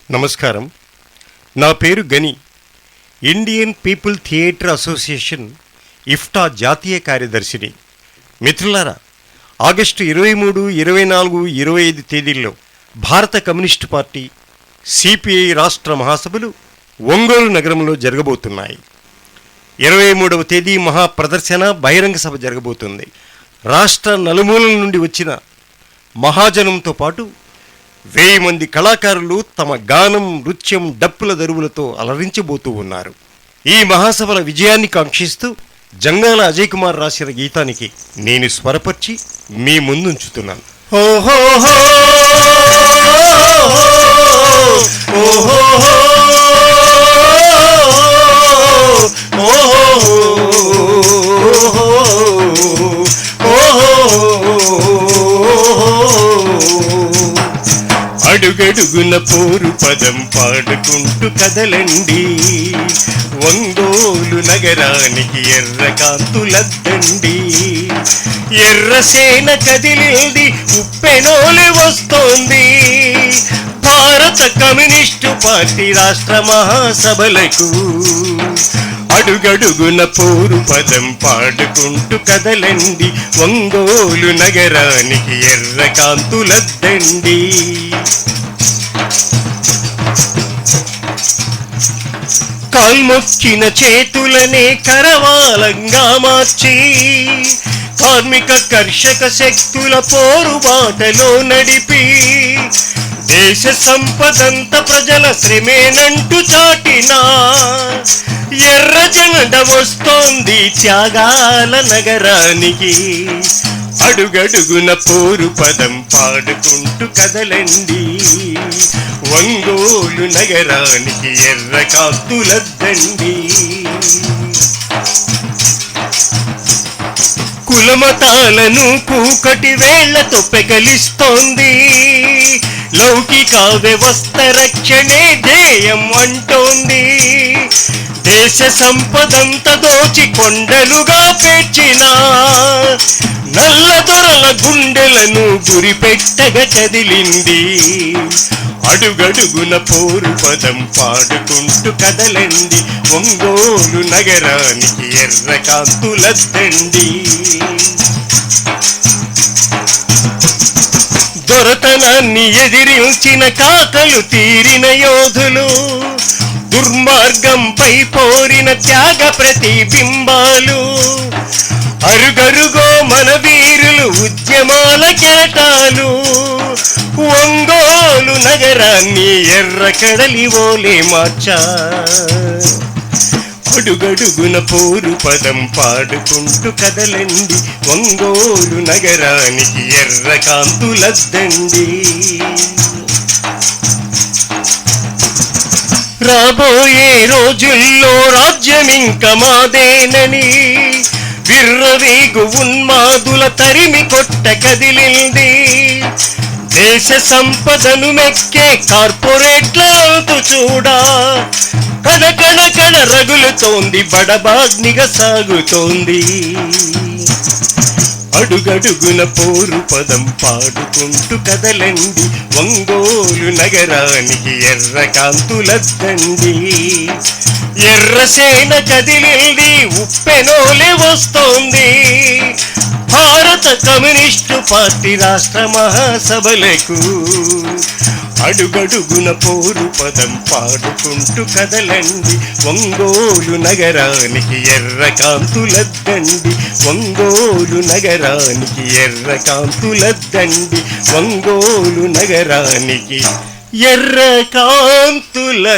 నమస్కారం. నా పేరు గని. ఇండియన్ పీపుల్ థియేటర్ అసోసియేషన్ ఇఫ్టా జాతీయ కార్యదర్శిని. మిత్రులారా, ఆగస్టు 23, 24, 25 తేదీల్లో భారత కమ్యూనిస్టు పార్టీ సిపిఐ రాష్ట్ర మహాసభలు ఒంగోలు నగరంలో జరగబోతున్నాయి. 23వ తేదీ మహాప్రదర్శన బహిరంగ సభ జరగబోతుంది. రాష్ట్ర నలుమూలల నుండి వచ్చిన మహాజనంతో పాటు 1000 మంది కళాకారులు తమ గానం, నృత్యం, డప్పుల దరువులతో అలరించబోతూ ఉన్నారు. ఈ మహాసభల విజయాన్ని కాంక్షిస్తూ జంగాల అజయ్ కుమార్ రాసిన గీతానికి నేను స్వరపరిచి మీ ముందుంచుతున్నాను. అడుగడుగున పోరు పదం పాడుకుంటూ కదలండి, ఒంగోలు నగరానికి ఎర్ర కాంతులద్దండి. ఎర్రసేన కదిలింది, ఉప్పెనోలు వస్తోంది. భారత కమ్యూనిస్టు పార్టీ రాష్ట్ర మహాసభలకు అడుగడుగున పోరు పదం పాడుకుంటూ కదలండి, ఒంగోలు నగరానికి ఎర్ర కాంతులద్దండి. కాల్మొక్కిన చేతులనే కరవాలంగా మార్చి కార్మిక కర్షక శక్తుల పోరుబాటలో నడిపి దేశ సంపదంత ప్రజల శ్రమేనంటూ చాటినా ఎర్ర జెండ వస్తోంది త్యాగాల నగరానికి. అడుగడుగున పోరు పదం పాడుకుంటూ కదలండి, ఒంగోలు నగరానికి ఎర్ర కాంతులద్దండి. కులమతాలను కూకటి వేళ్లతో పెకలిస్తోంది, లౌకిక వ్యవస్థ రక్షణే ధ్యేయం అంటోంది. దేశ సంపదంత దోచి కొండలుగా పేర్చిన నల్ల దొరల గుండెలను గురిపెట్టగా కదిలింది. అడుగడుగున పోరు పదం పాడుకుంటూ కదలండి, ఒంగోలు నగరానికి ఎర్ర కాంతులద్దండి. దొరతనాన్ని ఎదిరించిన కాకలు తీరిన యోధులు, దుర్మార్గంపై పోరిన త్యాగ ప్రతిబింబాలు, అరుగరుగో మన వీరులు ఉద్యమాల కెరటాలు. ఒంగోలు నగరాన్ని ఎర్ర కడలి ఓలే మార్చా. అడుగడుగున పోరు పదం పాడుకుంటూ కదలండి, ఒంగోలు నగరానికి ఎర్ర కాంతులద్దండి. రాబోయే రోజుల్లో రాజ్యమింక మాదేనని విర్రవీగు ఉన్మాదుల తరిమి కొట్ట కదిలింది. దేశ సంపదను మెక్కే కార్పొరేట్ల అంతు చూడా కణ కణ రగులుతోంది, బడబాగ్నిగా సాగుతోంది. అడుగడుగున పోరు పదం పాడుకుంటూ కదలండి, ఒంగోలు నగరానికి ఎర్ర కాంతులద్దండి. ఎర్రసేన కదిలింది, ఉప్పెనోలే వస్తోంది. భారత కమ్యూనిస్టు పార్టీ రాష్ట్ర మహాసభలకు అడుగడుగున పోరు పదం పాడుకుంటూ కదలండి, ఒంగోలు నగరానికి ఎర్ర కాంతులద్దండి. ఒంగోలు నగరానికి ఎర్ర కాంతులద్దండి. ఒంగోలు నగరానికి ఎర్ర కాంతులద్దండి.